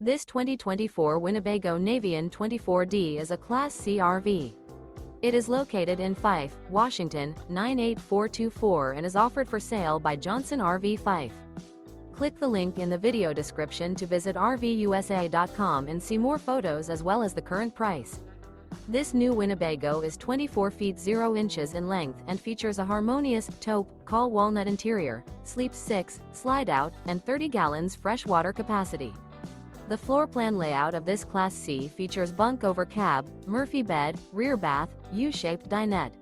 This 2024 Winnebago Navion 24D is a Class C RV. It is located in Fife, Washington, 98424 and is offered for sale by Johnson RV Fife. Click the link in the video description to visit RVUSA.com and see more photos as well as the current price. This new Winnebago is 24 feet 0 inches in length and features a harmonious, taupe, COL walnut interior, sleeps 6, slide-out, and 30 gallons freshwater capacity. The floor plan layout of this Class C features bunk over cab, Murphy bed, rear bath, U-shaped dinette.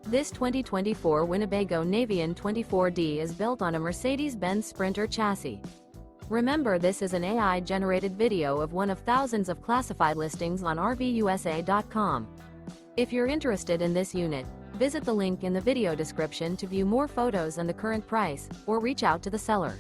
This 2024 Winnebago Navion 24D is built on a Mercedes-Benz Sprinter chassis. Remember, this is an AI-generated video of one of thousands of classified listings on RVUSA.com. If you're interested in this unit, visit the link in the video description to view more photos and the current price, or reach out to the seller.